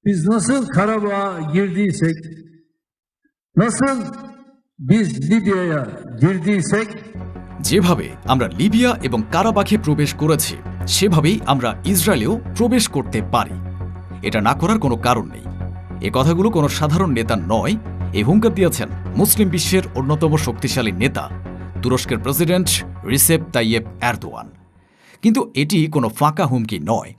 Biz nasıl Karabağ'a girdiysek, nasıl biz Libya'ya girdiysek, যেভাবে আমরা Libya এবং কারাবাখে প্রবেশ করেছি সেভাবেই আমরা ইসরায়েলেও প্রবেশ করতে পারি। এটা না করার কোনো কারণ নেই। এ কথাগুলো কোনো সাধারণ নেতা নয়। এই হুঙ্কার দিয়েছেন মুসলিম বিশ্বের অন্যতম শক্তিশালী নেতা তুরস্কের প্রেসিডেন্ট রিসেপ তাইয়েপ এরদোয়ান। কিন্তু এটি কোনো ফাঁকা হুমকি নয়,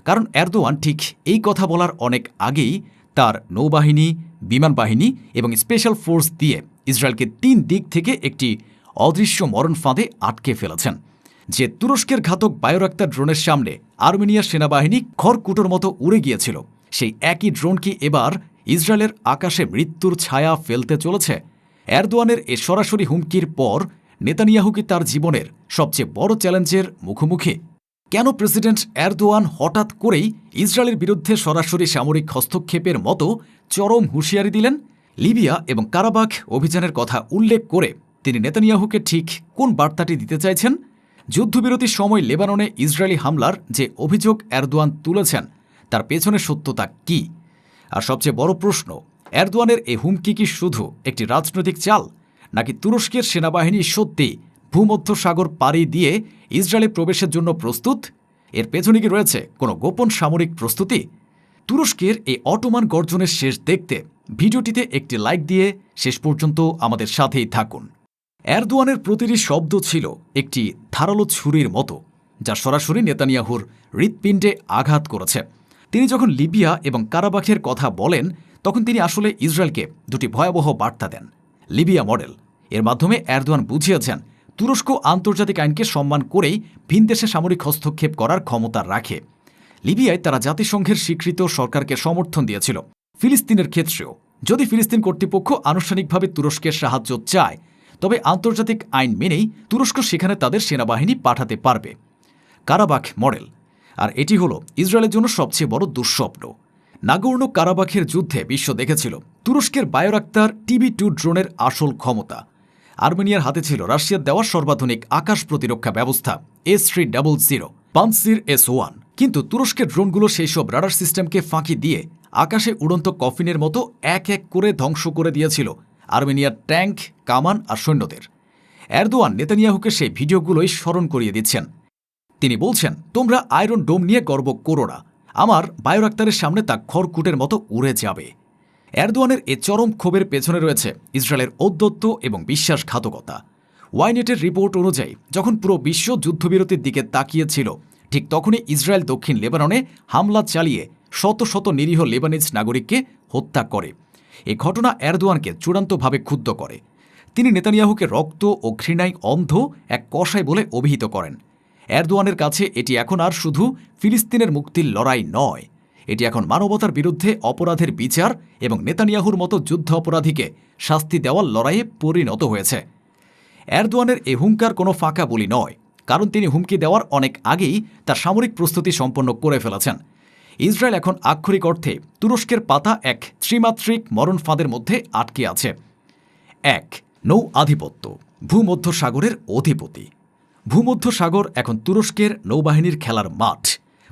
কারণ এরদোয়ান ঠিক এই কথা বলার অনেক আগেই তার নৌবাহিনী, বিমান বাহিনী এবং স্পেশাল ফোর্স দিয়ে ইসরায়েলকে ৩ দিক থেকে একটি অদৃশ্য মরণ ফাঁদে আটকে ফেলেছেন। যে তুরস্কের ঘাতক বায়োরাক্তার ড্রোনের সামনে আর্মেনিয়ার সেনাবাহিনী খড়কুটোর মতো উড়ে গিয়েছিল, সেই একই ড্রোন কি এবার ইসরায়েলের আকাশে মৃত্যুর ছায়া ফেলতে চলেছে? এরদোয়ানের এ সরাসরি হুমকির পর নেতানিয়াহু কি তার জীবনের সবচেয়ে বড় চ্যালেঞ্জের মুখোমুখি? কেন প্রেসিডেন্ট এরদোয়ান হঠাৎ করেই ইসরায়েলের বিরুদ্ধে সরাসরি সামরিক হস্তক্ষেপের মতো চরম হুঁশিয়ারি দিলেন? লিবিয়া এবং কারাবাখ অভিযানের কথা উল্লেখ করে তিনি নেতানিয়াহুকে ঠিক কোন বার্তাটি দিতে চাইছেন? যুদ্ধবিরতির সময় লেবাননে ইসরায়েলি হামলার যে অভিযোগ এরদোয়ান তুলেছেন তার পেছনে সত্যতা কি? আর সবচেয়ে বড় প্রশ্ন, এরদোয়ানের এই হুমকি কি শুধু একটি রাজনৈতিক চাল, নাকি তুরস্কের সেনাবাহিনী সত্যি ভূমধ্যসাগর পাড়ি দিয়ে ইসরায়েলে প্রবেশের জন্য প্রস্তুত? এর পেছনে কি রয়েছে কোনো গোপন সামরিক প্রস্তুতি? তুরস্কের এই অটোমান গর্জনের শেষ দেখতে ভিডিওটিতে একটি লাইক দিয়ে শেষ পর্যন্ত আমাদের সাথেই থাকুন। এরদোয়ানের প্রতিটি শব্দ ছিল একটি ধারালো ছুরির মতো, যা সরাসরি নেতানিয়াহুর হৃৎপিণ্ডে আঘাত করেছে। তিনি যখন লিবিয়া এবং কারাবাখের কথা বলেন তখন তিনি আসলে ইসরায়েলকে দুটি ভয়াবহ বার্তা দেন। লিবিয়া মডেল, এর মাধ্যমে এরদোয়ান বুঝিয়েছেন তুরস্ক আন্তর্জাতিক আইনকে সম্মান করেই ভিনদেশে সামরিক হস্তক্ষেপ করার ক্ষমতা রাখে। লিবিয়ায় তারা জাতিসংঘের স্বীকৃত সরকারকে সমর্থন দিয়েছিল। ফিলিস্তিনের ক্ষেত্রেও যদি ফিলিস্তিন কর্তৃপক্ষ আনুষ্ঠানিকভাবে তুরস্কের সাহায্য চায়, তবে আন্তর্জাতিক আইন মেনেই তুরস্ক সেখানে তাদের সেনাবাহিনী পাঠাতে পারবে। কারাবাখ মডেল, আর এটি হল ইসরায়েলের জন্য সবচেয়ে বড় দুঃস্বপ্ন। নাগোর্নো কারাবাখের যুদ্ধে বিশ্ব দেখেছিল তুরস্কের বায়োরাক্তার TB2 ড্রোনের আসল ক্ষমতা। আর্মেনিয়ার হাতে ছিল রাশিয়ার দেওয়া সর্বাধুনিক আকাশ প্রতিরক্ষা ব্যবস্থা S-300 পানসির S-1। কিন্তু তুরস্কের ড্রোনগুলো সেই সব রাডার সিস্টেমকে ফাঁকি দিয়ে আকাশে উড়ন্ত কফিনের মতো এক এক করে ধ্বংস করে দিয়েছিল আর্মেনিয়ার ট্যাঙ্ক, কামান আর সৈন্যদের। এরদোয়ান নেতানিয়াহুকে সেই ভিডিওগুলোই স্মরণ করিয়ে দিচ্ছেন। তিনি বলছেন, তোমরা আয়রন ডোম নিয়ে গর্ব করো না, আমার বায়োরাক্তারের সামনে তা খড়কুটের মতো উড়ে যাবে। এরদোয়ানের এ চরম ক্ষোভের পেছনে রয়েছে ইসরায়েলের ঔদ্ধত্য এবং বিশ্বাসঘাতকতা। ওয়াইনেটের রিপোর্ট অনুযায়ী যখন পুরো বিশ্ব যুদ্ধবিরতির দিকে তাকিয়েছিল, ঠিক তখনই ইসরায়েল দক্ষিণ লেবাননে হামলা চালিয়ে শত শত নিরীহ লেবানিজ নাগরিককে হত্যা করে। এ ঘটনা এরদোয়ানকে চূড়ান্তভাবে ক্ষুব্ধ করে। তিনি নেতানিয়াহুকে রক্ত ও ঘৃণায় অন্ধ এক কসাই বলে অভিহিত করেন। এরদোয়ানের কাছে এটি এখন আর শুধু ফিলিস্তিনের মুক্তির লড়াই নয়, এটি এখন মানবতার বিরুদ্ধে অপরাধের বিচার এবং নেতানিয়াহুর মতো যুদ্ধ অপরাধীকে শাস্তি দেওয়ার লড়াইয়ে পরিণত হয়েছে। এরদোয়ানের এ হুঙ্কার কোনো ফাঁকা বলি নয়, কারণ তিনি হুমকি দেওয়ার অনেক আগেই তার সামরিক প্রস্তুতি সম্পন্ন করে ফেলেছেন। ইসরায়েল এখন আক্ষরিক অর্থে তুরস্কের পাতা এক ত্রিমাত্রিক মরণ ফাঁদের মধ্যে আটকে আছে। ১. নৌ আধিপত্য, ভূমধ্যসাগরের অধিপতি। ভূমধ্যসাগর এখন তুরস্কের নৌবাহিনীর খেলার মাঠ।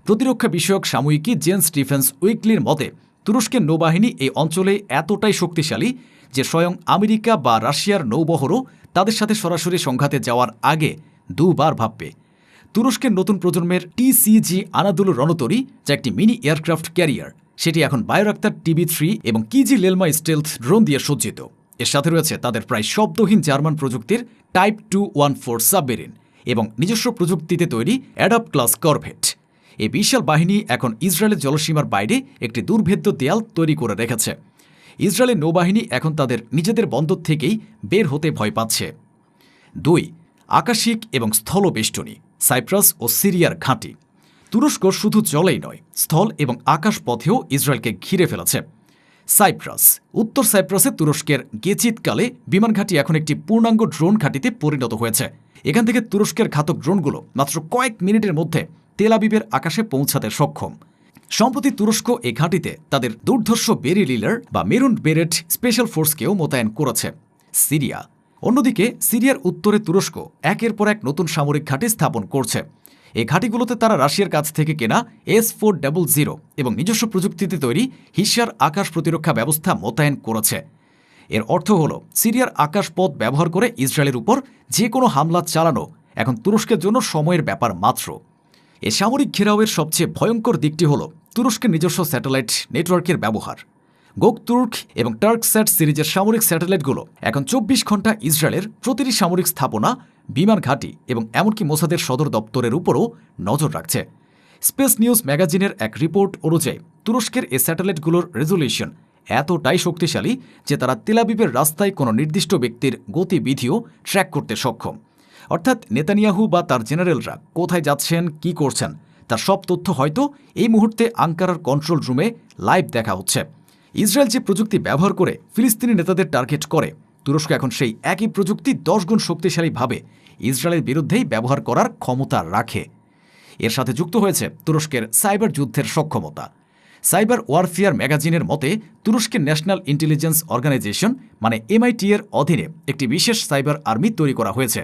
প্রতিরক্ষা বিষয়ক সাময়িকী জেন্স ডিফেন্স উইকলির মতে তুরস্কের নৌবাহিনী এই অঞ্চলে এতটাই শক্তিশালী যে স্বয়ং আমেরিকা বা রাশিয়ার নৌবহরও তাদের সাথে সরাসরি সংঘাতে যাওয়ার আগে দুবার ভাববে। তুরস্কের নতুন প্রজন্মের TCG আনাদুলু রণতরী, যা একটি মিনি এয়ারক্রাফট ক্যারিয়ার, সেটি এখন বায়োরাক্তার TB3 এবং কিজি লেলমা স্টেলথ ড্রোন দিয়ে সজ্জিত। এর সাথে রয়েছে তাদের প্রায় শব্দহীন জার্মান প্রযুক্তির টাইপ 214 সাবমেরিন এবং নিজস্ব প্রযুক্তিতে তৈরি অ্যাডাপ্ট ক্লাস করভেট। এই বিশাল বাহিনী এখন ইসরায়েলের জলসীমার বাইরে একটি দুর্ভেদ্য দেয়াল তৈরি করে রেখেছে। ইসরায়েলের নৌবাহিনী এখন তাদের নিজেদের বন্দর থেকেই বের হতে ভয় পাচ্ছে। ২. আকাশিক এবং স্থলবেষ্টনী, সাইপ্রাস ও সিরিয়ার ঘাঁটি। তুরস্ক শুধু জলেই নয়, স্থল এবং আকাশ পথেও ইসরায়েলকে ঘিরে ফেলেছে। সাইপ্রাস, উত্তর সাইপ্রাসে তুরস্কের গেচিতকালে বিমান ঘাঁটি এখন একটি পূর্ণাঙ্গ ড্রোন ঘাঁটিতে পরিণত হয়েছে। এখান থেকে তুরস্কের ঘাতক ড্রোনগুলো মাত্র কয়েক মিনিটের মধ্যে তেল আবিবের আকাশে পৌঁছাতে সক্ষম। সম্প্রতি তুরস্ক এ ঘাঁটিতে তাদের দুর্ধর্ষ বেরি লিলার বা মেরুন বেরেট স্পেশাল ফোর্সকেও মোতায়েন করেছে। সিরিয়া, অন্যদিকে সিরিয়ার উত্তরে তুরস্ক একের পর এক নতুন সামরিক ঘাঁটি স্থাপন করছে। এই ঘাঁটিগুলোতে তারা রাশিয়ার কাছ থেকে কেনা S-400 এবং নিজস্ব প্রযুক্তিতে তৈরি হিশার আকাশ প্রতিরক্ষা ব্যবস্থা মোতায়েন করেছে। এর অর্থ হল সিরিয়ার আকাশপথ ব্যবহার করে ইসরায়েলের উপর যে কোনো হামলা চালানো এখন তুরস্কের জন্য সময়ের ব্যাপার মাত্র। এ সামরিক ঘেরাওয়ের সবচেয়ে ভয়ঙ্কর দিকটি হল তুরস্কের নিজস্ব স্যাটেলাইট নেটওয়ার্কের ব্যবহার। গোকতুর্ক এবং টার্কস্যাট সিরিজের সামরিক স্যাটেলাইটগুলো এখন 24 ঘণ্টা ইসরায়েলের প্রতিটি সামরিক স্থাপনা, বিমান ঘাঁটি এবং এমনকি মোসাদের সদর দপ্তরের উপরও নজর রাখছে। স্পেস নিউজ ম্যাগাজিনের এক রিপোর্ট অনুযায়ী তুরস্কের এই স্যাটেলাইটগুলোর রেজলিউশন এতটাই শক্তিশালী যে তারা তেলাবিবের রাস্তায় কোনো নির্দিষ্ট ব্যক্তির গতিবিধিও ট্র্যাক করতে সক্ষম। অর্থাৎ নেতানিয়াহু বা তার জেনারেলরা কোথায় যাচ্ছেন, কি করছেন, তার সব তথ্য হয়তো এই মুহূর্তে আঙ্কারার কন্ট্রোল রুমে লাইভ দেখা হচ্ছে। ইসরায়েল যে প্রযুক্তি ব্যবহার করে ফিলিস্তিনি নেতাদের টার্গেট করে, তুরস্ক এখন সেই একই প্রযুক্তি 10 গুণ শক্তিশালীভাবে ইসরায়েলের বিরুদ্ধেই ব্যবহার করার ক্ষমতা রাখে। এর সাথে যুক্ত হয়েছে তুরস্কের সাইবার যুদ্ধের সক্ষমতা। সাইবার ওয়ারফেয়ার ম্যাগাজিনের মতে তুরস্কের ন্যাশনাল ইন্টেলিজেন্স অর্গানাইজেশন মানে MIT এর অধীনে একটি বিশেষ সাইবার আর্মি তৈরি করা হয়েছে,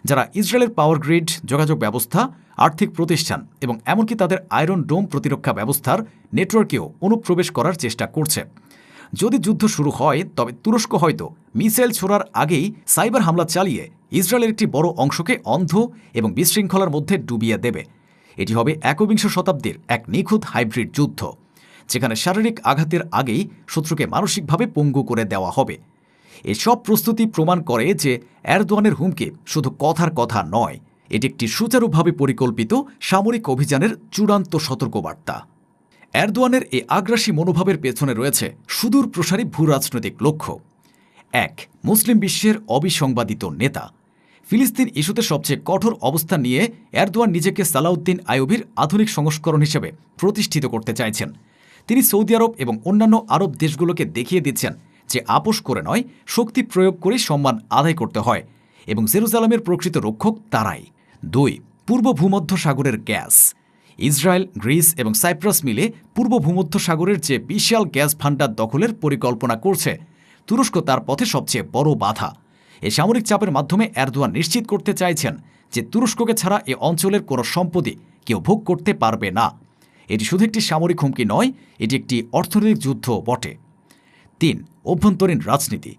যারা ইসরায়েলের পাওয়ার গ্রিড, যোগাযোগ ব্যবস্থা, আর্থিক প্রতিষ্ঠান এবং এমনকি তাদের আয়রন ডোম প্রতিরক্ষা ব্যবস্থার নেটওয়ার্কেও অনুপ্রবেশ করার চেষ্টা করছে। যদি যুদ্ধ শুরু হয় তবে তুরস্ক হয়তো মিসাইল ছোড়ার আগেই সাইবার হামলা চালিয়ে ইসরায়েলের একটি বড় অংশকে অন্ধ এবং বিশৃঙ্খলার মধ্যে ডুবিয়ে দেবে। এটি হবে একবিংশ শতাব্দীর এক নিখুঁত হাইব্রিড যুদ্ধ, যেখানে শারীরিক আঘাতের আগেই শত্রুকে মানসিকভাবে পঙ্গু করে দেওয়া হবে। এসব প্রস্তুতি প্রমাণ করে যে এরদোয়ানের হুমকি শুধু কথার কথা নয়, এটি একটি সুচারুভাবে পরিকল্পিত সামরিক অভিযানের চূড়ান্ত সতর্কবার্তা। এরদোয়ানের এই আগ্রাসী মনোভাবের পেছনে রয়েছে সুদূর প্রসারী ভূরাজনৈতিক লক্ষ্য। 1. মুসলিম বিশ্বের অবিসংবাদিত নেতা। ফিলিস্তিন ইস্যুতে সবচেয়ে কঠোর অবস্থান নিয়ে এরদোয়ান নিজেকে সালাউদ্দিন আইয়ুবির আধুনিক সংস্করণ হিসেবে প্রতিষ্ঠিত করতে চাইছেন। তিনি সৌদি আরব এবং অন্যান্য আরব দেশগুলোকে দেখিয়ে দিচ্ছেন যে আপোষ করে নয়, শক্তি প্রয়োগ করে সম্মান আদায় করতে হয় এবং জেরুজালেমের প্রকৃত রক্ষক তারাই। 2. পূর্ব ভূমধ্য সাগরের গ্যাস। ইসরায়েল, গ্রিস এবং সাইপ্রাস মিলে পূর্ব ভূমধ্য সাগরের যে বিশাল গ্যাস ভাণ্ডার দখলের পরিকল্পনা করছে, তুরস্ক তার পথে সবচেয়ে বড় বাধা। এই সামরিক চাপের মাধ্যমে এরদোয়ান নিশ্চিত করতে চাইছেন যে তুরস্ককে ছাড়া এ অঞ্চলের কোনো সম্পত্তি কেউ ভোগ করতে পারবে না। এটি শুধু একটি সামরিক হুমকি নয়, এটি একটি অর্থনৈতিক যুদ্ধ বটে। 3. অভ্যন্তরীণ রাজনীতি।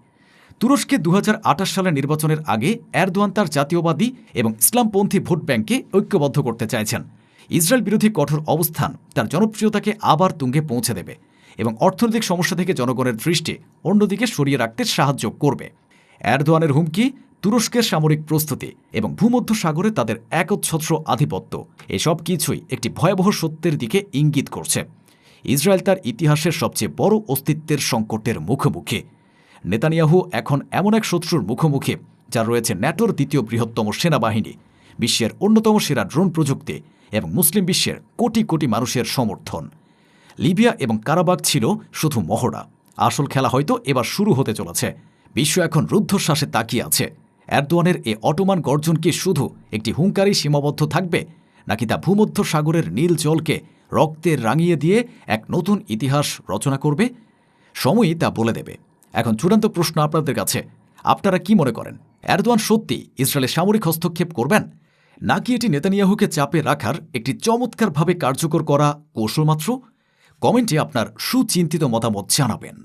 তুরস্কে 2028 সালের নির্বাচনের আগে এরদোয়ান তার জাতীয়বাদী এবং ইসলামপন্থী ভোট ব্যাংককে ঐক্যবদ্ধ করতে চাইছেন। ইসরায়েল বিরোধী কঠোর অবস্থান তার জনপ্রিয়তাকে আবার তুঙ্গে পৌঁছে দেবে এবং অর্থনৈতিক সমস্যা থেকে জনগণের দৃষ্টি অন্যদিকে সরিয়ে রাখতে সাহায্য করবে। এরদোয়ানের হুমকি, তুরস্কের সামরিক প্রস্তুতি এবং ভূমধ্য সাগরে তাদের একচ্ছত্র আধিপত্য, এসব কিছুই একটি ভয়াবহ সত্যের দিকে ইঙ্গিত করছে। ইসরায়েল তার ইতিহাসের সবচেয়ে বড় অস্তিত্বের সংকটের মুখোমুখি। নেতানিয়াহু এখন এমন এক শত্রুর মুখোমুখি যার রয়েছে ন্যাটোর দ্বিতীয় বৃহত্তম সেনাবাহিনী, বিশ্বের অন্যতম সেরা ড্রোন প্রযুক্তি এবং মুসলিম বিশ্বের কোটি কোটি মানুষের সমর্থন। লিবিয়া এবং কারাবাগ ছিল শুধু মহড়া, আসল খেলা হয়তো এবার শুরু হতে চলেছে। বিশ্ব এখন রুদ্ধশ্বাসে তাকিয়ে আছে। এরদোয়ানের এ অটোমান গর্জন কি শুধু একটি হুঙ্কারই সীমাবদ্ধ থাকবে, নাকি তা ভূমধ্য সাগরের নীল জলকে রক্তে রাঙিয়ে দিয়ে এক নতুন ইতিহাস রচনা করবে? সময়ই তা বলে দেবে। এখন চূড়ান্ত প্রশ্ন আপনাদের কাছে, আপনারা কি মনে করেন, এরদোয়ান সত্যি ইসরায়েলে সামরিক হস্তক্ষেপ করবেন, নাকি এটি নেতানিয়াহুকে চাপে রাখার একটি চমৎকারভাবে কার্যকর করা কৌশল মাত্র? কমেন্টে আপনার সুচিন্তিত মতামত জানাবেন।